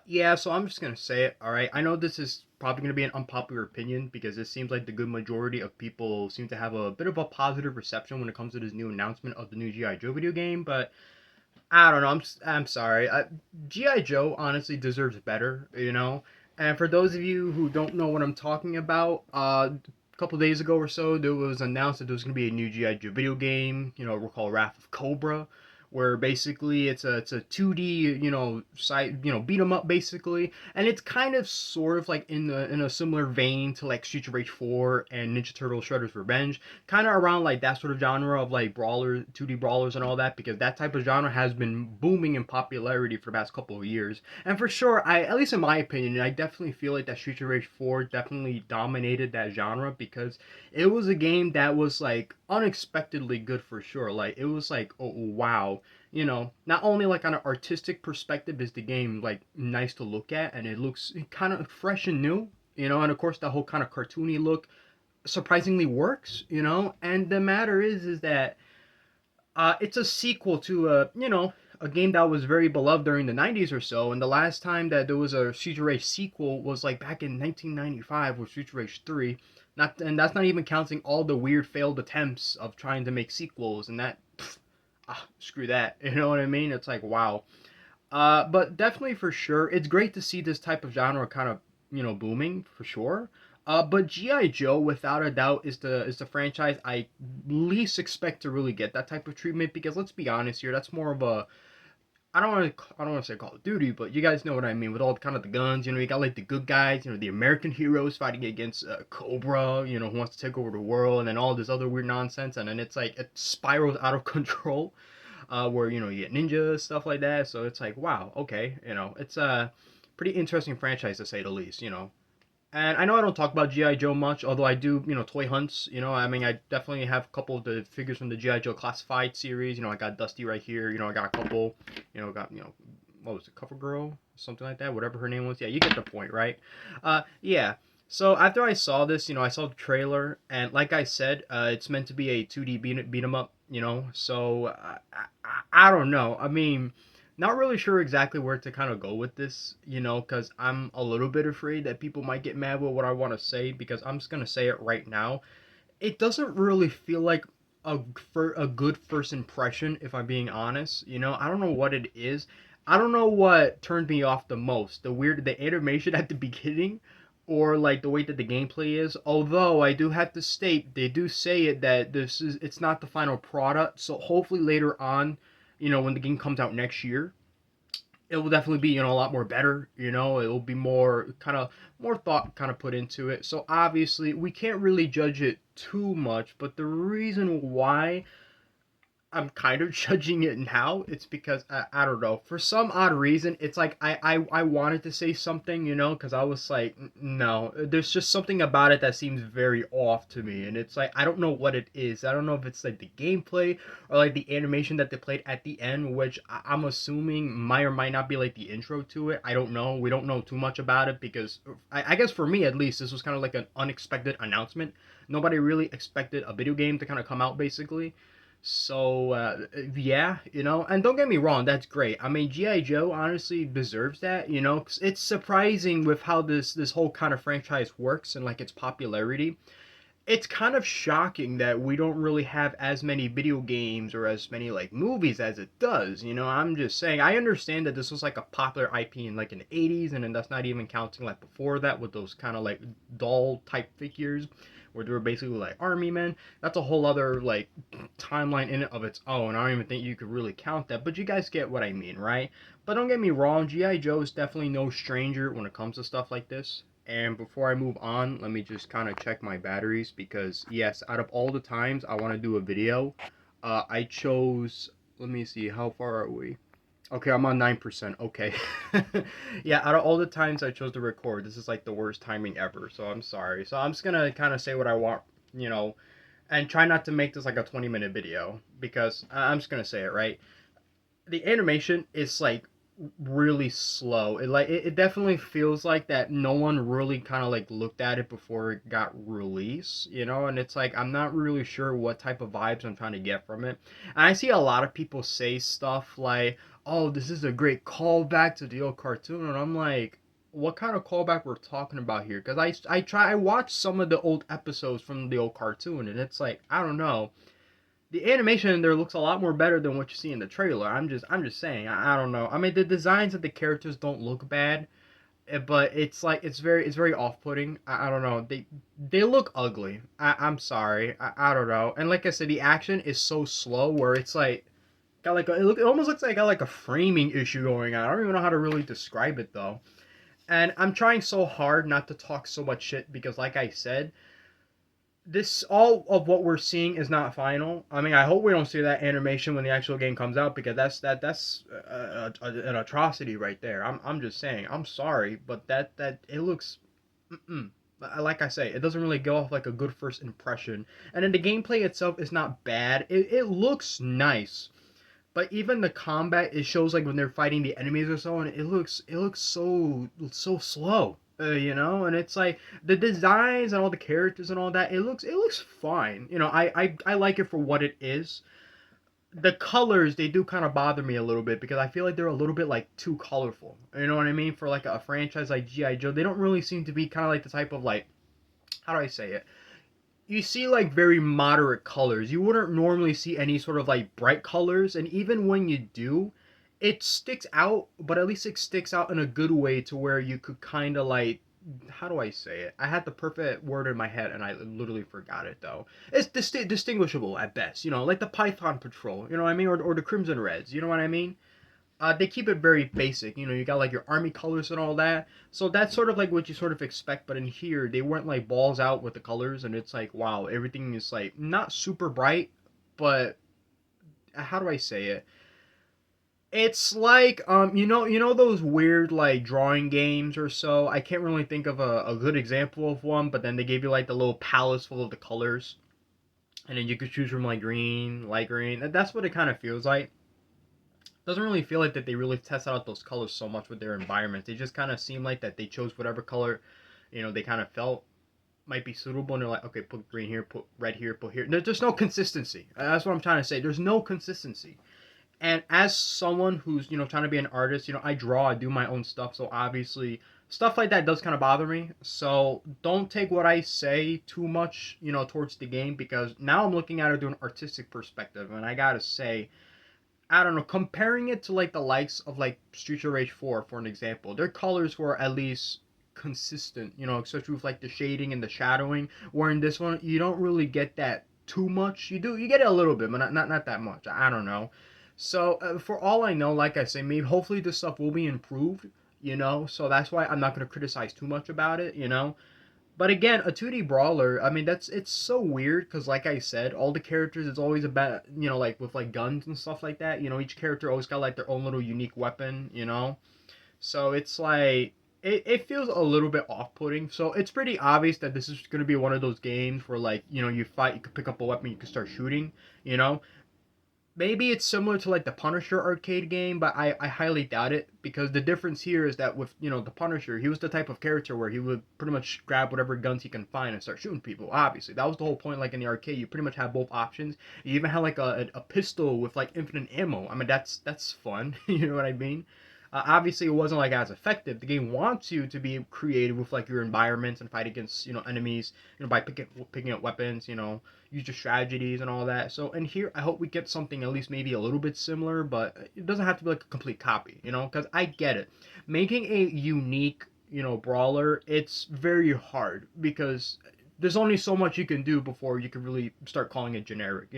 Yeah, so I'm just gonna say it, alright? I know this is probably gonna be an unpopular opinion because it seems like the good majority of people seem to have a bit of a positive reception when it comes to this new announcement of the new G.I. Joe video game, but I don't know, I'm sorry. G.I. Joe honestly deserves better, you know? And for those of you who don't know what I'm talking about, a couple days ago or so, there was announced that there was gonna be a new G.I. Joe video game, we'll call Wrath of Cobra, where basically it's a 2D side beat 'em up basically, and it's kind of sort of like in a similar vein to like Streets of Rage 4 and Ninja Turtle Shredder's Revenge, kind of around like that sort of genre of like brawlers, 2D brawlers and all that, because that type of genre has been booming in popularity for the past couple of years. And for sure, I at least in my opinion, I definitely feel like that Streets of Rage 4 definitely dominated that genre because it was a game that was like unexpectedly good for sure. Like it was like, oh wow, not only like on an artistic perspective is the game like nice to look at and it looks kind of fresh and new, and of course the whole kind of cartoony look surprisingly works, and the matter is that it's a sequel to a game that was very beloved during the 90s or so, and the last time that there was a Street Rage sequel was like back in 1995 with Street Rage 3. Not, and that's not even counting all the weird failed attempts of trying to make sequels, and that screw that. You know what I mean? It's like wow. But definitely for sure, it's great to see this type of genre kind of booming for sure. But GI Joe, without a doubt, is the franchise I least expect to really get that type of treatment because let's be honest here, that's more of a I don't want to say Call of Duty, but you guys know what I mean with all kind of the guns. You got like the good guys, the American heroes fighting against Cobra, who wants to take over the world, and then all this other weird nonsense, and then it's like it spirals out of control where you get ninjas stuff like that. So it's like wow, okay, it's a pretty interesting franchise to say the least. And I know I don't talk about GI Joe much, although I do toy hunts. I mean I definitely have a couple of the figures from the GI Joe Classified series. I got Dusty right here. I got a couple. Got what was it, Cover Girl, something like that, whatever her name was. Yeah, you get the point, right? Yeah. So after I saw this, I saw the trailer, and like I said, it's meant to be a 2D beat 'em up. So I don't know. I mean, not really sure exactly where to kind of go with this, because I'm a little bit afraid that people might get mad with what I want to say, because I'm just gonna say it right now. It doesn't really feel like for a good first impression, if I'm being honest. I don't know what it is. I don't know what turned me off the most. The animation at the beginning, or like the way that the gameplay is. Although I do have to state, they do say it that it's not the final product. So hopefully later on, when the game comes out next year, it will definitely be a lot more better. It will be more thought kind of put into it. So obviously we can't really judge it too much, but the reason why I'm kind of judging it now, it's because I don't know, for some odd reason it's like I wanted to say something, because I was like, No, there's just something about it that seems very off to me," and it's like I don't know what it is. I don't know if it's like the gameplay or like the animation that they played at the end, which I'm assuming might or might not be like the intro to it. I don't know. We don't know too much about it because I guess for me at least this was kind of like an unexpected announcement. Nobody really expected a video game to kind of come out basically. So yeah, and don't get me wrong, that's great. I mean, GI Joe honestly deserves that. 'Cause it's surprising with how this whole kind of franchise works and like its popularity. It's kind of shocking that we don't really have as many video games or as many like movies as it does. I'm just saying. I understand that this was like a popular IP in like in the 80s, and then that's not even counting like before that with those kind of like doll type figures where they were basically like army men. That's a whole other like timeline in and of its own. I don't even think you could really count that, but you guys get what I mean, right? But don't get me wrong, GI Joe is definitely no stranger when it comes to stuff like this. And before I move on, let me just kind of check my batteries because yes, out of all the times I want to do a video, I chose. Let me see, how far are we? Okay, I'm on 9%. Okay. Yeah, out of all the times I chose to record, this is like the worst timing ever. So I'm sorry. So I'm just gonna kind of say what I want, you know, and try not to make this like a 20-minute video because I'm just gonna say it right. The animation is like really slow. It definitely feels like that no one really kind of like looked at it before it got released, and it's like I'm not really sure what type of vibes I'm trying to get from it. And I see a lot of people say stuff like, oh, this is a great callback to the old cartoon, and I'm like, what kind of callback we're talking about here? Because I watched some of the old episodes from the old cartoon, and it's like, I don't know, the animation in there looks a lot more better than what you see in the trailer. I'm just saying. I don't know. I mean, the designs of the characters don't look bad, but it's like it's very off-putting. I don't know. They look ugly. I'm sorry. I don't know. And like I said, the action is so slow where it's like got like it almost looks like I got like a framing issue going on. I don't even know how to really describe it though. And I'm trying so hard not to talk so much shit because, like I said, this all of what we're seeing is not final. I mean, I hope we don't see that animation when the actual game comes out because that's an atrocity right there. I'm just saying. I'm sorry, but that it looks. Mm-mm. Like I say, it doesn't really go off like a good first impression. And then the gameplay itself is not bad. It looks nice, but even the combat, it shows like when they're fighting the enemies or so, and it looks so slow, and it's like the designs and all the characters and all that. It looks fine. I like it for what it is. The colors, they do kind of bother me a little bit because I feel like they're a little bit like too colorful. You know what I mean? For like a franchise like GI Joe, they don't really seem to be kind of like the type of like, how do I say it? You see like very moderate colors. You wouldn't normally see any sort of like bright colors, and even when you do, it sticks out, but at least it sticks out in a good way to where you could kind of like, how do I say it? I had the perfect word in my head and I literally forgot it though. It's distinguishable at best, like the Python Patrol, you know what I mean, or the Crimson Reds, you know what I mean? They keep it very basic. You got like your army colors and all that. So that's sort of like what you sort of expect. But in here, they weren't like balls out with the colors, and it's like wow, everything is like not super bright, but how do I say it? It's like you know those weird like drawing games or so. I can't really think of a good example of one, but then they gave you like the little palettes full of the colors, and then you could choose from like green, light green. That's what it kind of feels like. Doesn't really feel like that they really tested out those colors so much with their environments. They just kind of seem like that they chose whatever color, they kind of felt might be suitable, and they're like, okay, put green here, put red here, put here. There's just no consistency. That's what I'm trying to say. There's no consistency. And as someone who's trying to be an artist, I draw, I do my own stuff, so obviously stuff like that does kind of bother me. So don't take what I say too much, towards the game because now I'm looking at it through an artistic perspective, and I gotta say I don't know, comparing it to like the likes of like Streets of Rage 4, for an example, their colors were at least consistent, especially with like the shading and the shadowing. Where in this one, you don't really get that too much. You get it a little bit, but not that much. I don't know. So for all I know, like I say, maybe hopefully this stuff will be improved. So that's why I'm not gonna criticize too much about it. But again, a 2D brawler, I mean, it's so weird because, like I said, all the characters, it's always about, like with like guns and stuff like that. Each character always got like their own little unique weapon. So it's like, it feels a little bit off putting. So it's pretty obvious that this is going to be one of those games where, like, you fight, you can pick up a weapon, you can start shooting, you know? Maybe it's similar to like the Punisher arcade game, but I highly doubt it because the difference here is that with the Punisher, he was the type of character where he would pretty much grab whatever guns he can find and start shooting people. Obviously, that was the whole point. Like in the arcade, you pretty much have both options. You even had like a pistol with like infinite ammo. I mean, that's fun. You know what I mean? Obviously, it wasn't like as effective. The game wants you to be creative with like your environments and fight against enemies. By picking up weapons. Use your strategies and all that. So in here, I hope we get something at least maybe a little bit similar, but it doesn't have to be like a complete copy. Because I get it. Making a unique brawler, it's very hard because there's only so much you can do before you can really start calling it generic.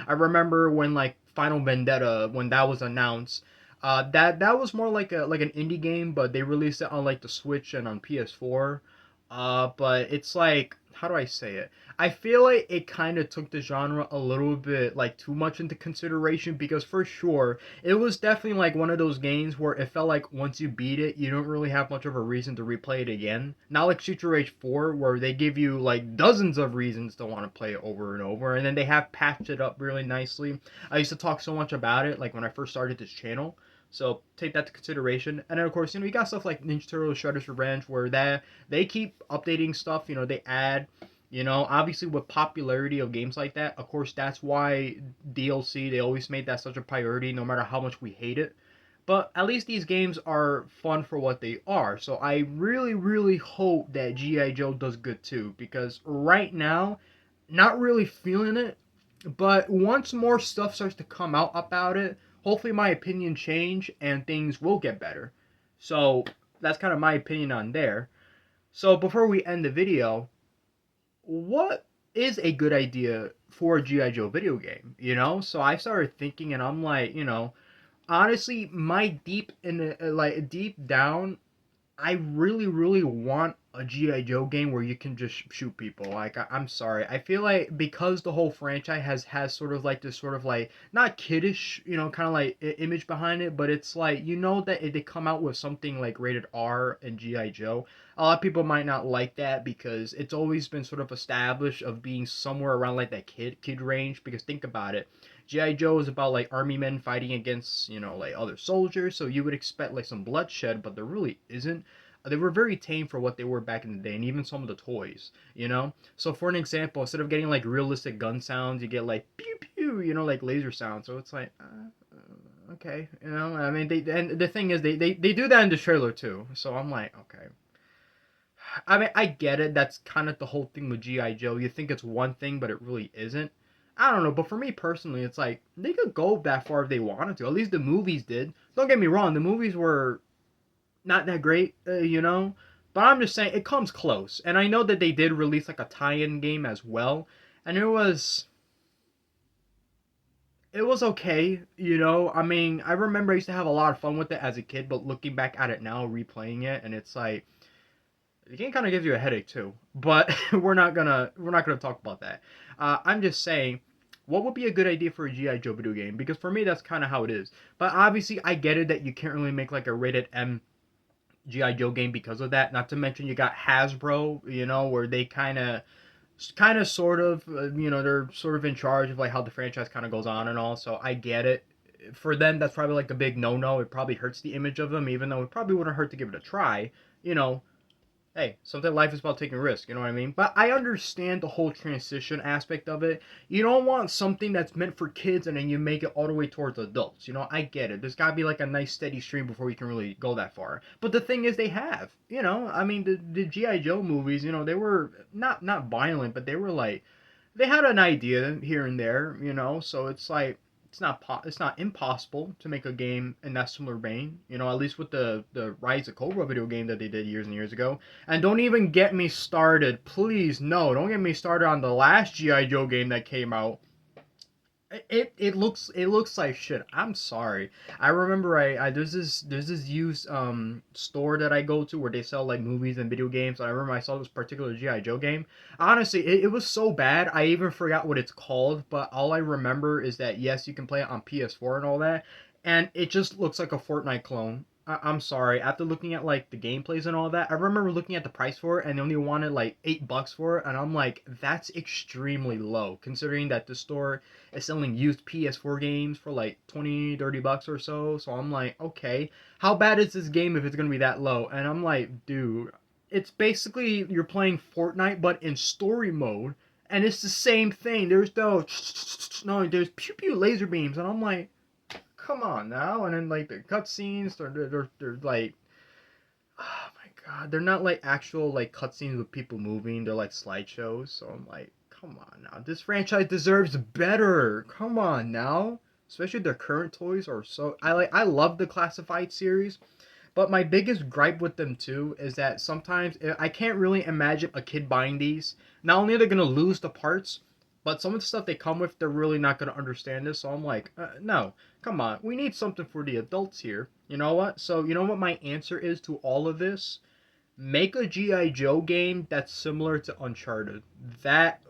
I remember when like Final Vendetta, when that was announced, that was more like an indie game, but they released it on like the Switch and on PS4. But it's like, how do I say it? I feel like it kind of took the genre a little bit like too much into consideration because for sure it was definitely like one of those games where it felt like once you beat it, you don't really have much of a reason to replay it again. Not like Street Rage 4 where they give you like dozens of reasons to want to play it over and over, and then they have patched it up really nicely. I used to talk so much about it like when I first started this channel. So take that to consideration. And then of course, you got stuff like Ninja Turtles Shredder's Revenge where they keep updating stuff, they add, obviously with popularity of games like that, of course that's why DLC, they always made that such a priority no matter how much we hate it. But at least these games are fun for what they are. So I really, really hope that G.I. Joe does good too. Because right now, not really feeling it. But once more stuff starts to come out about it, hopefully my opinion change and things will get better. So that's kind of my opinion on there. So before we end the video, what is a good idea for a G.I. Joe video game? So I started thinking and I'm like, honestly, my deep down, I really, really want a G.I. Joe game where you can just shoot people. Like, I'm sorry. I feel like because the whole franchise has sort of like this sort of like, not kiddish, kind of like image behind it, but it's like, that if they come out with something like rated R and G.I. Joe, a lot of people might not like that because it's always been sort of established of being somewhere around like that kid range. Because think about it. G.I. Joe is about like army men fighting against, like other soldiers, so you would expect like some bloodshed, but there really isn't. They were very tame for what they were back in the day, and even some of the toys. So for an example, instead of getting like realistic gun sounds, you get like pew pew, like laser sounds. So it's like, okay, I mean, and the thing is, they do that in the trailer too. So I'm like, okay. I mean, I get it. That's kind of the whole thing with GI Joe. You think it's one thing, but it really isn't. I don't know, but for me personally, it's like they could go that far if they wanted to. At least the movies did. Don't get me wrong, the movies were not that great, But I'm just saying it comes close. And I know that they did release like a tie-in game as well, and it was okay. I mean, I remember I used to have a lot of fun with it as a kid, but looking back at it now, replaying it, and it's like the game kind of gives you a headache too. But we're not gonna talk about that. I'm just saying, what would be a good idea for a GI Joe video game? Because for me, that's kind of how it is. But obviously, I get it that you can't really make like a rated M GI Joe game because of that. Not to mention you got Hasbro, where they kind of sort of, they're sort of in charge of like how the franchise kind of goes on and all. So I get it. For them, that's probably like a big no-no. It probably hurts the image of them, even though it probably wouldn't hurt to give it a try. You know, hey, sometimes life is about taking risks, you know what I mean? But I understand the whole transition aspect of it. You don't want something that's meant for kids and then you make it all the way towards adults. I get it. There's got to be like a nice steady stream before you can really go that far. But the thing is, they have. I mean, the G.I. Joe movies, they were not violent, but they were like, they had an idea here and there, so it's like, it's not impossible to make a game in that similar vein. At least with the Rise of Cobra video game that they did years and years ago. And don't even get me started, please. No, don't get me started on the last GI Joe game that came out. It looks like shit. I'm sorry. I remember I there's this used store that I go to where they sell like movies and video games. I remember I saw this particular GI Joe game. Honestly, it was so bad I even forgot what it's called. But all I remember is that yes, you can play it on PS4 and all that, and it just looks like a Fortnite clone. I'm sorry. After looking at like the gameplays and all that, I remember looking at the price for it and they only wanted like $8 for it, and I'm like, that's extremely low considering that the store is selling used PS4 games for like 20, $30 or so. So I'm like, okay, how bad is this game if it's gonna be that low? And I'm like, dude, it's basically you're playing Fortnite but in story mode, and it's the same thing. There's no, there's pew pew laser beams, and I'm like, come on now. And then like the cutscenes, they're like, oh my god, they're not like actual like cutscenes with people moving. They're like slideshows. So I'm like, come on now, this franchise deserves better. Come on now, especially their current toys are so. I love the classified series. But my biggest gripe with them too is that sometimes I can't really imagine a kid buying these. Not only are they gonna lose the parts, but some of the stuff they come with, they're really not gonna understand this. So I'm like, no, come on, we need something for the adults here. You know what? So you know what my answer is to all of this? Make a GI Joe game that's similar to Uncharted. That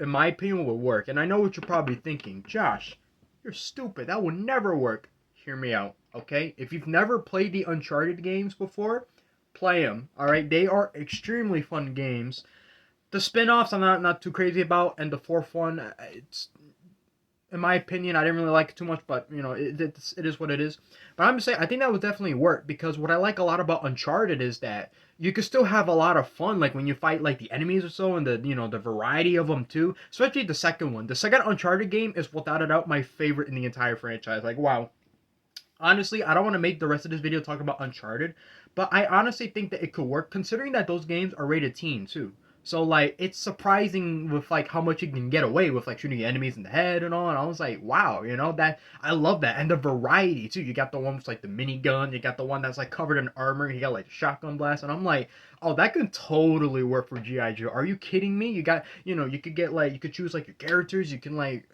in my opinion will work. And I know what you're probably thinking, Josh, you're stupid. That will never work. Hear me out, okay? If you've never played the Uncharted games before, play them. All right, they are extremely fun games. The spin-offs I'm not too crazy about, and the fourth one, it's in my opinion, I didn't really like it too much, but it is what it is. But I'm just saying, I think that would definitely work because what I like a lot about Uncharted is that you can still have a lot of fun, like when you fight like the enemies or so, and the variety of them too. Especially the second one. The second Uncharted game is without a doubt my favorite in the entire franchise. Like wow, honestly, I don't want to make the rest of this video talking about Uncharted, but I honestly think that it could work considering that those games are rated teen too. So like it's surprising with like how much you can get away with like shooting enemies in the head and all. And I was like, wow, that I love that. And the variety too. You got the one with like the minigun, you got the one that's like covered in armor, and you got like a shotgun blast, and I'm like, oh, that could totally work for GI Joe. Are you kidding me? You got, you could get like, you could choose like your characters. You can like,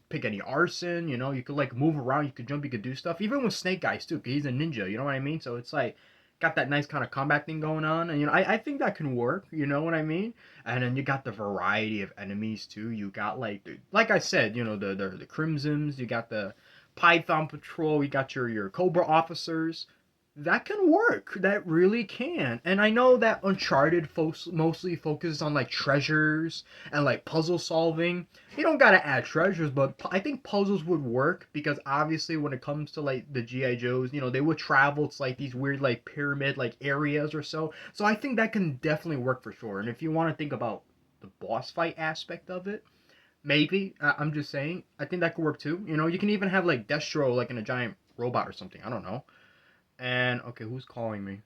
pick any arson. You could like move around. You could jump. You could do stuff. Even with Snake Eyes too, 'cause he's a ninja. You know what I mean? So it's like got that nice kind of combat thing going on, and I think that can work. You know what I mean? And then you got the variety of enemies too. You got like I said, the Crimsons. You got the Python Patrol. You got your Cobra officers. That can work. That really can. And I know that Uncharted mostly focuses on like treasures and like puzzle solving. You don't gotta add treasures, but I think puzzles would work because obviously when it comes to like the GI Joes, they would travel to like these weird like pyramid like areas or so. So I think that can definitely work for sure. And if you want to think about the boss fight aspect of it, maybe I'm just saying, I think that could work too. You can even have like Destro like in a giant robot or something. I don't know. And okay, who's calling me?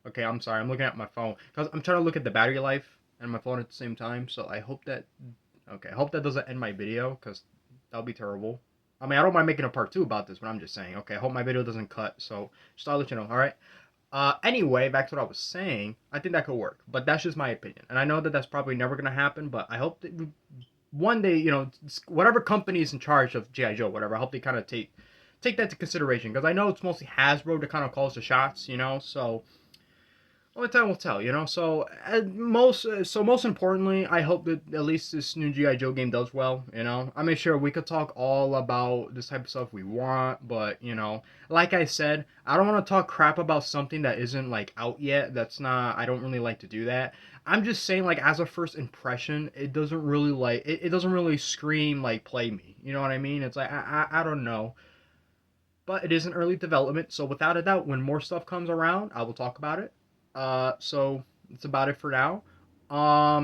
Okay, I'm sorry. I'm looking at my phone because I'm trying to look at the battery life and my phone at the same time. So I hope that okay, I hope that doesn't end my video because that'll be terrible. I mean, I don't mind making a part two about this, but I'm just saying. Okay, I hope my video doesn't cut. So just I'll let you know. All right. Anyway, back to what I was saying. I think that could work, but that's just my opinion, and I know that that's probably never gonna happen. But I hope that one day, whatever company is in charge of GI Joe, whatever, I hope they kind of take that into consideration because I know it's mostly Hasbro that kind of calls the shots, So only time will tell, So most importantly, I hope that at least this new GI Joe game does well, I mean, sure we could talk all about this type of stuff we want, but like I said, I don't want to talk crap about something that isn't like out yet. That's not. I don't really like to do that. I'm just saying, like as a first impression, it doesn't really it doesn't really scream like play me. You know what I mean? It's like I don't know, but it is an early development. So without a doubt, when more stuff comes around, I will talk about it. So that's about it for now.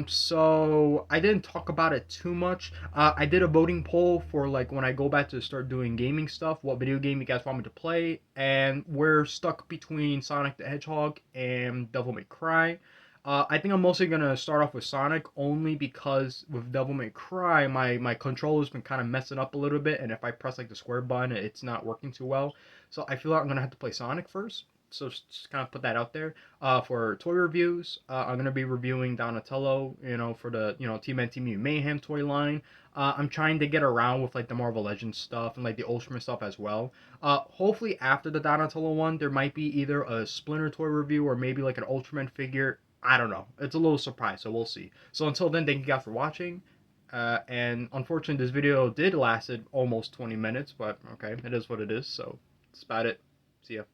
So I didn't talk about it too much. I did a voting poll for like when I go back to start doing gaming stuff, what video game you guys want me to play, and we're stuck between Sonic the Hedgehog and Devil May Cry. I think I'm mostly gonna start off with Sonic only because with Devil May Cry, my controller's been kind of messing up a little bit, and if I press like the square button, it's not working too well. So I feel like I'm gonna have to play Sonic first. So just kind of put that out there. For toy reviews, I'm gonna be reviewing Donatello, for the Team NTMU Mayhem toy line. I'm trying to get around with like the Marvel Legends stuff and like the Ultraman stuff as well. Hopefully after the Donatello one, there might be either a Splinter toy review or maybe like an Ultraman figure. I don't know. It's a little surprise, so we'll see. So until then, thank you guys for watching. And unfortunately, this video did lasted almost 20 minutes, but okay, it is what it is. So that's about it. See ya.